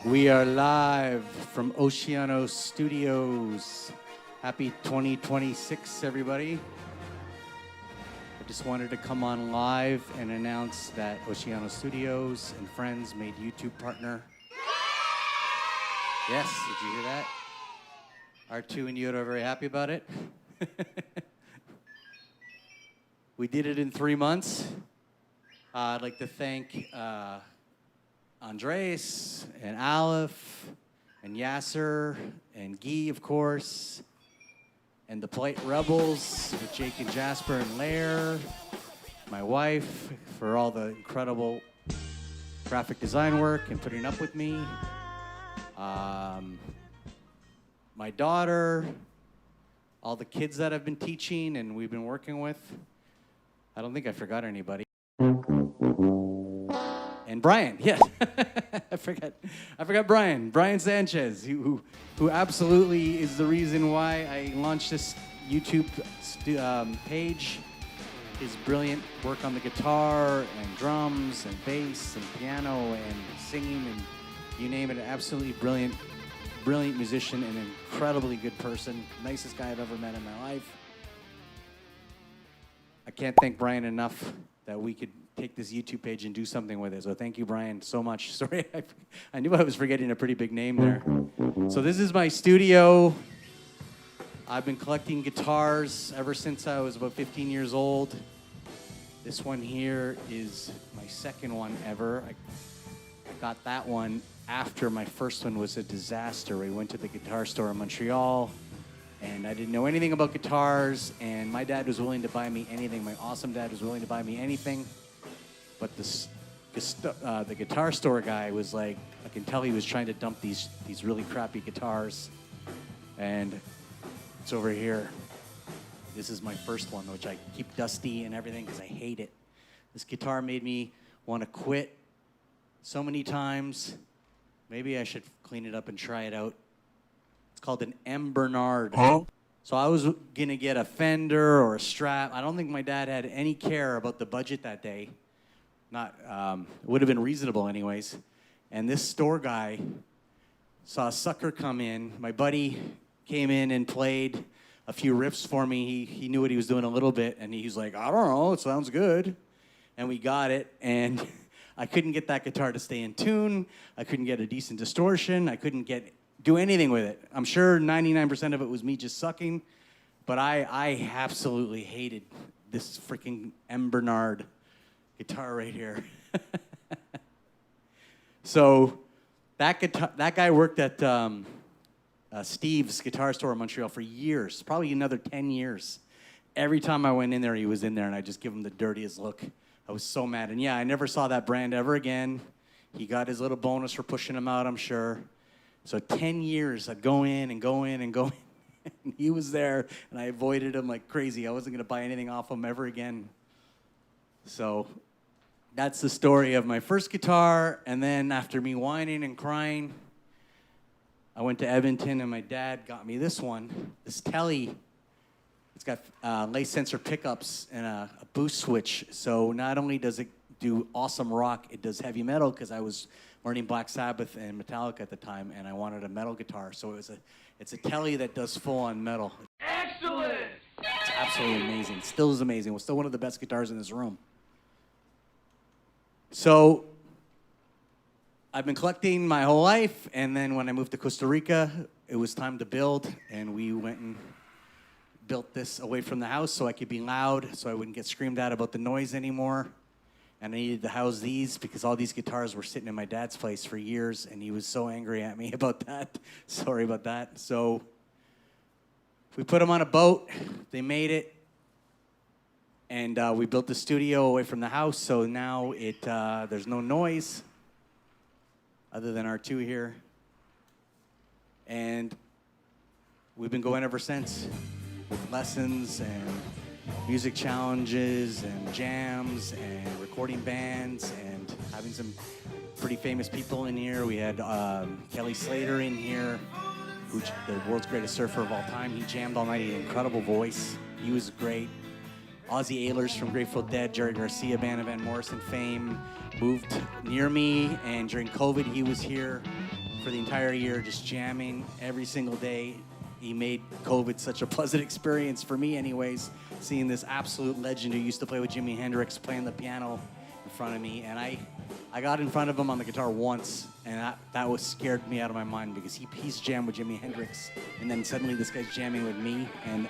We are live from Oceano Studios. Happy 2026, everybody. I just wanted to come on live and announce that Oceano Studios and Friends made YouTube partner. Yes, did you hear that? R2 and Yoda are very happy about it. We did it in 3 months. I'd like to thank Andrés and Aleph and Yasser and Geyger, of course, and the Polite Rebels with Jake and Jasper and Lair, my wife, for all the incredible graphic design work and putting up with me, my daughter, all the kids that I've been teaching and we've been working with. I don't think I forgot anybody. And Bryan, yes, I forgot Bryan Sanchez, who absolutely is the reason why I launched this YouTube page. His brilliant work on the guitar and drums and bass and piano and singing and you name it, an absolutely brilliant musician and an incredibly good person, nicest guy I've ever met in my life. I can't thank Bryan enough that we could take this YouTube page and do something with it. So thank you, Bryan, so much. Sorry, I knew I was forgetting a pretty big name there. So this is my studio. I've been collecting guitars ever since I was about 15 years old. This one here is my second one ever. I got that one after my first one was a disaster. We went to the guitar store in Montreal, and I didn't know anything about guitars, and my dad was willing to buy me anything. My awesome dad was willing to buy me anything. But the guitar store guy was like, I can tell he was trying to dump these really crappy guitars. And it's over here. This is my first one, which I keep dusty and everything because I hate it. This guitar made me want to quit so many times. Maybe I should clean it up and try it out. It's called an M. Bernard. Huh? So I was going to get a Fender or a Strat. I don't think my dad had any care about the budget that day. It would have been reasonable anyways. And this store guy saw a sucker come in. My buddy came in and played a few riffs for me. He knew what he was doing a little bit, and he's like, I don't know, it sounds good. And we got it, and I couldn't get that guitar to stay in tune. I couldn't get a decent distortion. I couldn't do anything with it. I'm sure 99% of it was me just sucking, but I absolutely hated this freaking M. Bernard guitar right here. So that guy worked at Steve's guitar store in Montreal for years, probably another 10 years. Every time I went in there, he was in there, and I just give him the dirtiest look. I was so mad. And yeah, I never saw that brand ever again. He got his little bonus for pushing him out, I'm sure. So 10 years, I'd go in and go in and go in. And he was there, and I avoided him like crazy. I wasn't going to buy anything off him ever again. So that's the story of my first guitar, and then after me whining and crying, I went to Edmonton, and my dad got me this one, this Telly. It's got lace sensor pickups and a boost switch, so not only does it do awesome rock, it does heavy metal, because I was learning Black Sabbath and Metallica at the time, and I wanted a metal guitar, so it's a Telly that does full-on metal. Excellent! It's absolutely amazing. It still is amazing. It's still one of the best guitars in this room. So I've been collecting my whole life, and then when I moved to Costa Rica, it was time to build, and we went and built this away from the house so I could be loud, so I wouldn't get screamed at about the noise anymore. And I needed to house these because all these guitars were sitting in my dad's place for years, and he was so angry at me about that. Sorry about that. So we put them on a boat. They made it. And we built the studio away from the house, so now there's no noise other than R2 here. And we've been going ever since with lessons and music challenges and jams and recording bands and having some pretty famous people in here. We had Kelly Slater in here, who's the world's greatest surfer of all time. He jammed all night. He had an incredible voice. He was great. Ozzie Ahlers from Grateful Dead, Jerry Garcia band of Van Morrison fame, moved near me, and during COVID he was here for the entire year, just jamming every single day. He made COVID such a pleasant experience for me anyways, seeing this absolute legend who used to play with Jimi Hendrix playing the piano in front of me. And I got in front of him on the guitar once, and that was scared me out of my mind because he's jammed with Jimi Hendrix, and then suddenly this guy's jamming with me. And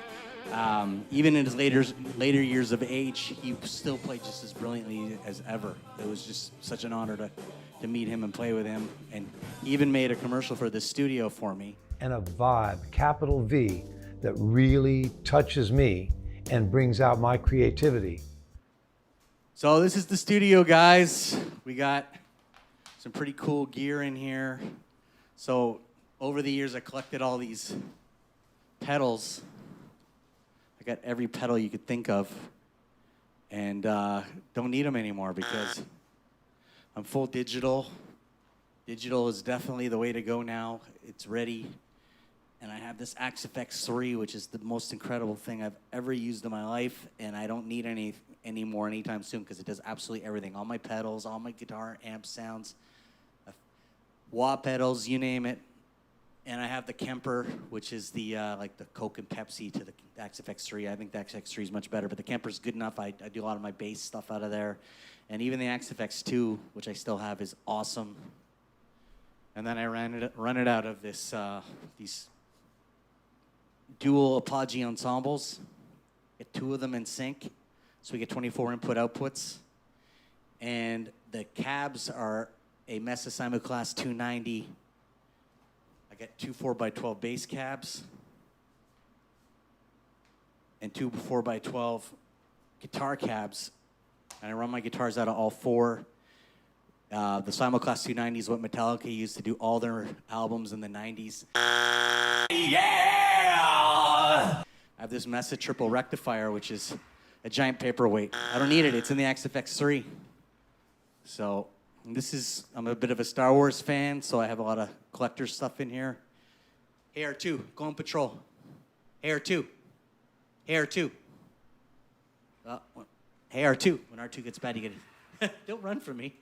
even in his later years of age, he still played just as brilliantly as ever. It was just such an honor to meet him and play with him. And he even made a commercial for this studio for me. And a vibe, capital V, that really touches me and brings out my creativity. So this is the studio, guys. We got some pretty cool gear in here. So over the years, I collected all these pedals. I got every pedal you could think of, and don't need them anymore because I'm full digital. Digital is definitely the way to go now. It's ready. And I have this Axe FX3, which is the most incredible thing I've ever used in my life, and I don't need any more anytime soon because it does absolutely everything. All my pedals, all my guitar amp sounds, wah pedals, you name it. And I have the Kemper, which is the like the Coke and Pepsi to the Axe FX3. I think the Axe FX3 is much better, but the Kemper's good enough. I do a lot of my bass stuff out of there. And even the Axe FX2, which I still have, is awesome. And then I run it out of this these dual Apogee ensembles. Get 2 of them in sync, so we get 24 input outputs. And the cabs are a Mesa Simulclass 290. I get 2 4x12 bass cabs and 2 4x12 guitar cabs. And I run my guitars out of all 4. The Simulclass 290 is what Metallica used to do all their albums in the 90s. Yeah! I have this Mesa triple rectifier, which is a giant paperweight. I don't need it. It's in the Axe FX3. So I'm a bit of a Star Wars fan, so I have a lot of collector stuff in here. Hey, R2, go on patrol. Hey, R2. Hey, R2. Hey, R2. When R2 gets bad, you get it. Don't run from me.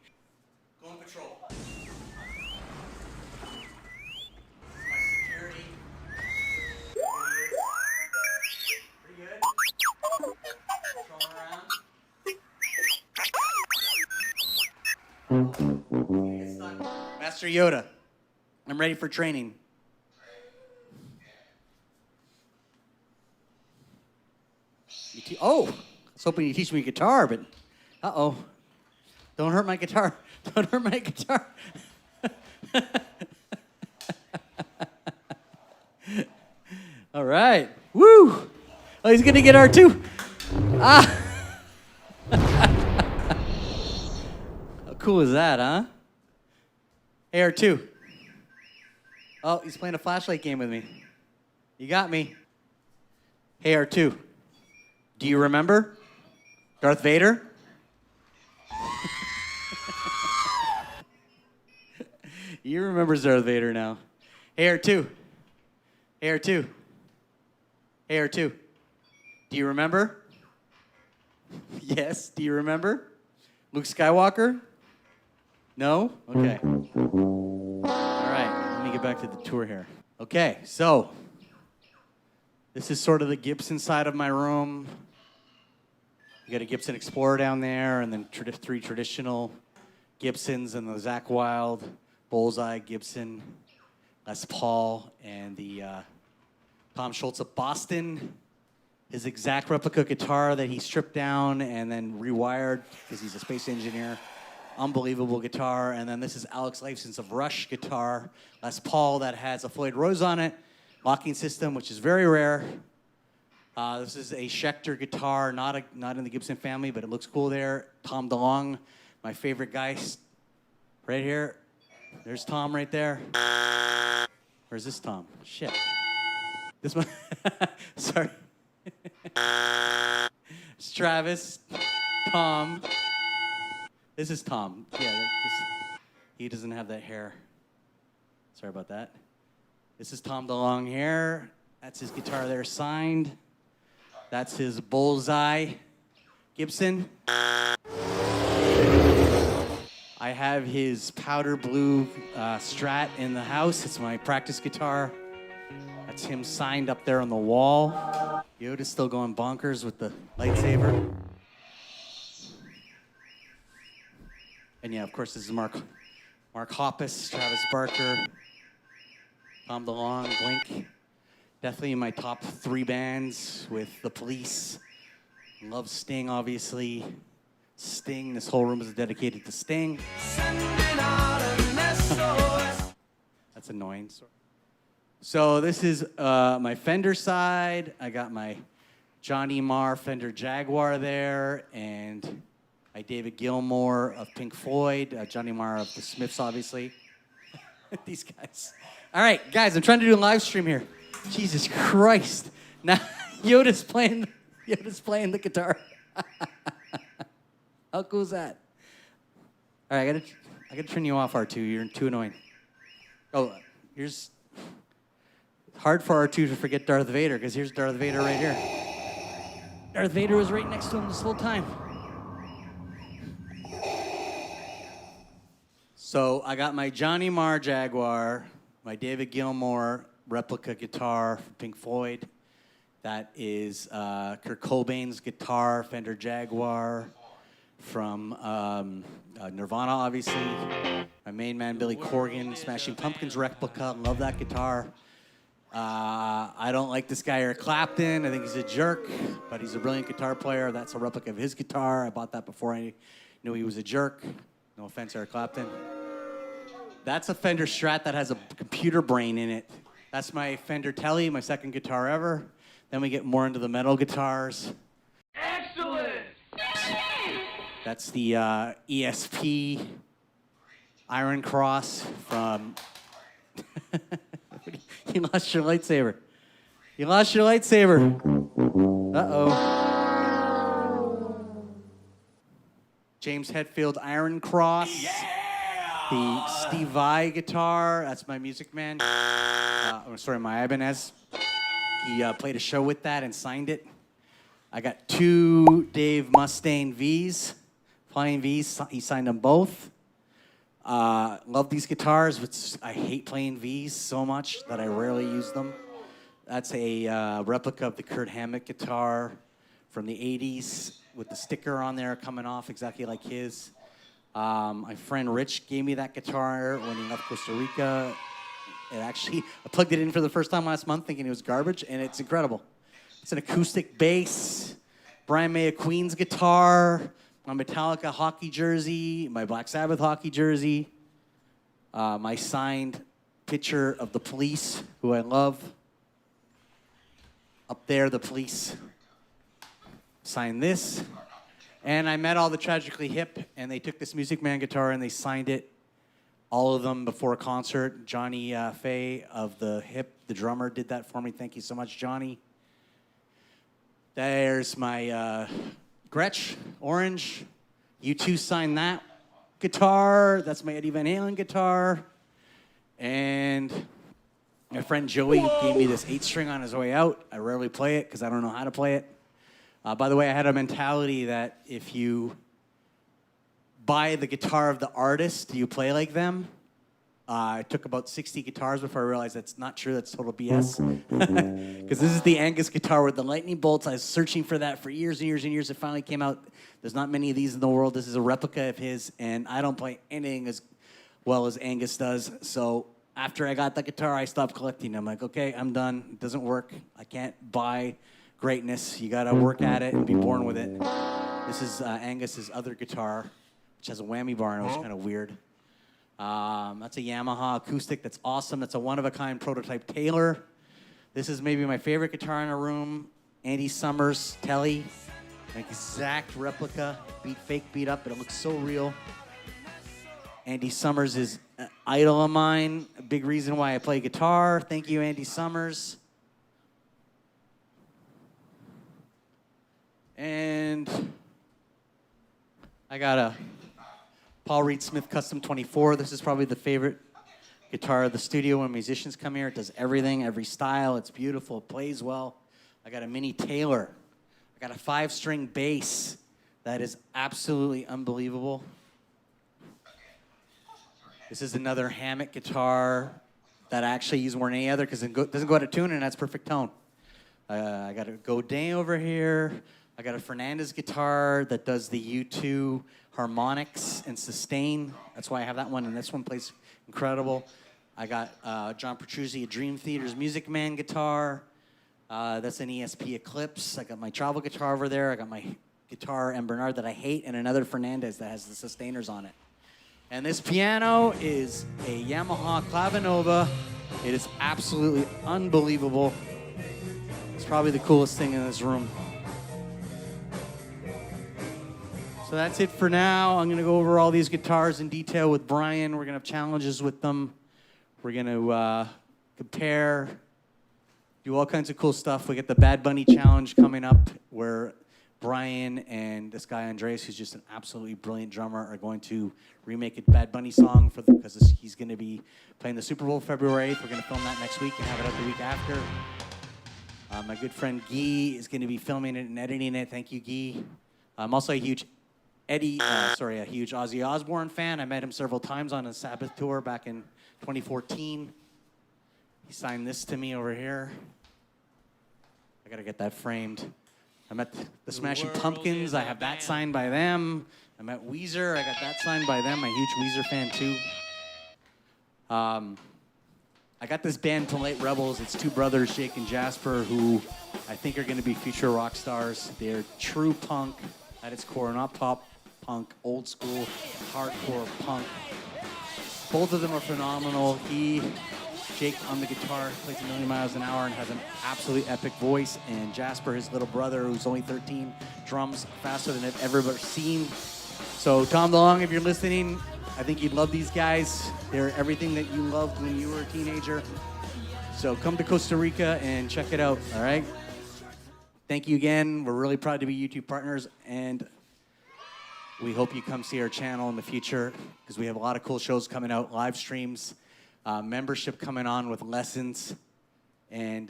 Go on patrol. My security. Pretty good. Patrolling around. Master Yoda, I'm ready for training. Oh, I was hoping you'd teach me guitar, but uh-oh. Don't hurt my guitar. Don't hurt my guitar. All right. Woo! Oh, he's going to get R2. Ah! How cool is that, huh? Hey, R2. Oh, he's playing a flashlight game with me. You got me. Hey, R2. Do you remember Darth Vader? You remember Darth Vader now. Hey, R2. Hey, R2. Hey, R2. Do you remember? Yes. Do you remember? Luke Skywalker? No? Okay. All right. Let me get back to the tour here. Okay, so this is sort of the Gibson side of my room. You got a Gibson Explorer down there, and then 3 traditional Gibsons, and the Zakk Wylde, Bullseye, Gibson, Les Paul, and the Tom Schultz of Boston. His exact replica guitar that he stripped down and then rewired because he's a space engineer. Unbelievable guitar. And then this is Alex Lifeson's of Rush guitar, Les Paul, that has a Floyd Rose on it, locking system, which is very rare. This is a Schecter guitar, not in the Gibson family, but it looks cool there. Tom DeLonge, my favorite guy, right here. There's Tom right there. Where's this Tom? Shit. This one. Sorry. It's Travis, Tom. This is Tom. Yeah, he doesn't have that hair. Sorry about that. This is Tom DeLonge here. That's his guitar there signed. That's his Bullseye Gibson. I I have his powder blue Strat in the house. It's my practice guitar. That's him signed up there on the wall. Yoda's still going bonkers with the lightsaber. And yeah, of course, this is Mark Hoppus, Travis Barker, Tom DeLonge, Blink. Definitely in my top 3 bands with The Police. Love Sting, obviously. Sting, this whole room is dedicated to Sting. That's annoying. So this is my Fender side. I got my Johnny Marr Fender Jaguar there, and my David Gilmour of Pink Floyd, Johnny Marr of the Smiths, obviously. These guys. All right, guys, I'm trying to do a live stream here. Jesus Christ. Now, Yoda's playing the guitar. How cool is that? All right, I gotta turn you off, R2. You're too annoying. Oh, here's... Hard for R2 to forget Darth Vader, because here's Darth Vader right here. Darth Vader was right next to him this whole time. So I got my Johnny Marr Jaguar, my David Gilmour replica guitar from Pink Floyd. That is Kurt Cobain's guitar, Fender Jaguar, from Nirvana, obviously. My main man, Billy Corgan, Smashing Pumpkins replica. Love that guitar. I don't like this guy, Eric Clapton. I think he's a jerk, but he's a brilliant guitar player. That's a replica of his guitar. I bought that before I knew he was a jerk. No offense, Eric Clapton. That's a Fender Strat that has a computer brain in it. That's my Fender Tele, my second guitar ever. Then we get more into the metal guitars. Excellent! That's the ESP Iron Cross from... You lost your lightsaber. You lost your lightsaber. Uh-oh. James Hetfield Iron Cross. Yeah! The Steve Vai guitar. That's my Music Man. My Ibanez. He played a show with that and signed it. I got 2 Dave Mustaine Vs. Flying Vs. He signed them both. Love these guitars, but I hate playing Vs so much that I rarely use them. That's a replica of the Kurt Hammett guitar from the 80s with the sticker on there coming off exactly like his. My friend Rich gave me that guitar when he left Costa Rica. I plugged it in for the first time last month thinking it was garbage, and it's incredible. It's an acoustic bass, Brian May of Queen's guitar, my Metallica hockey jersey, my Black Sabbath hockey jersey, my signed picture of the Police, who I love. Up there, the Police signed this. And I met all the Tragically Hip, and they took this Music Man guitar and they signed it, all of them before a concert. Johnny Fay of the Hip, the drummer, did that for me. Thank you so much, Johnny. There's my Gretsch, orange. U2 signed that guitar. That's my Eddie Van Halen guitar. And my friend Joey gave me this 8-string on his way out. I rarely play it because I don't know how to play it. By the way, I had a mentality that if you buy the guitar of the artist, you play like them. I took about 60 guitars before I realized that's not true. That's total BS. Because this is the Angus guitar with the lightning bolts. I was searching for that for years and years and years. It finally came out. There's not many of these in the world. This is a replica of his, and I don't play anything as well as Angus does. So after I got the guitar, I stopped collecting. I'm like, okay, I'm done. It doesn't work. I can't buy greatness. You got to work at it and be born with it. This is Angus's other guitar, which has a whammy bar, and it was kind of weird. That's a Yamaha acoustic. That's awesome. That's a one-of-a-kind prototype Taylor. This is maybe my favorite guitar in a room. Andy Summers Tele, an exact replica, fake beat up, but it looks so real. Andy Summers is an idol of mine. A big reason why I play guitar. Thank you, Andy Summers. And I got a Paul Reed Smith Custom 24. This is probably the favorite guitar of the studio when musicians come here. It does everything, every style. It's beautiful. It plays well. I got a mini Taylor. I got a 5-string bass that is absolutely unbelievable. This is another hammock guitar that I actually use more than any other because it doesn't go out of tune and that's perfect tone. I got a Godin over here. I got a Fernandez guitar that does the U2 harmonics and sustain. That's why I have that one, and this one plays incredible. I got John Petrucci, a Dream Theater's Music Man guitar. That's an ESP Eclipse. I got my travel guitar over there. I got my guitar M. Bernard that I hate, and another Fernandez that has the sustainers on it. And this piano is a Yamaha Clavinova. It is absolutely unbelievable. It's probably the coolest thing in this room. So that's it for now. I'm going to go over all these guitars in detail with Bryan. We're going to have challenges with them. We're going to compare, do all kinds of cool stuff. We get the Bad Bunny challenge coming up where Bryan and this guy Andrés, who's just an absolutely brilliant drummer, are going to remake a Bad Bunny song because he's going to be playing the Super Bowl February 8th. We're going to film that next week and have it out the week after. My good friend Guy is going to be filming it and editing it. Thank you, Guy. I'm also a huge a huge Ozzie Osbourne fan. I met him several times on a Sabbath tour back in 2014. He signed this to me over here. I gotta get that framed. I met the Smashing Pumpkins. I have that signed by them. I met Weezer. I got that signed by them. I'm a huge Weezer fan too. I got this band, Polite Rebels. It's two brothers, Jake and Jasper, who I think are gonna be future rock stars. They're true punk at its core, not pop punk, old school, hardcore punk. Both of them are phenomenal. Jake on the guitar, plays a million miles an hour and has an absolutely epic voice. And Jasper, his little brother, who's only 13, drums faster than I've ever seen. So Tom DeLonge, if you're listening, I think you'd love these guys. They're everything that you loved when you were a teenager. So come to Costa Rica and check it out, all right? Thank you again. We're really proud to be YouTube partners, and we hope you come see our channel in the future because we have a lot of cool shows coming out, live streams, membership coming on with lessons, and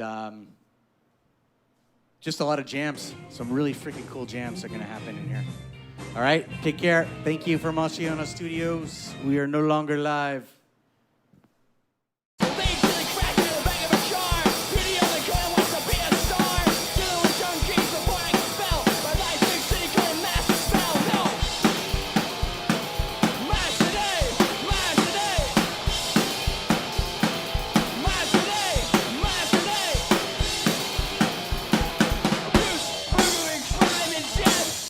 just a lot of jams. Some really freaking cool jams are going to happen in here. All right, take care. Thank you from Oceano Studios. We are no longer live.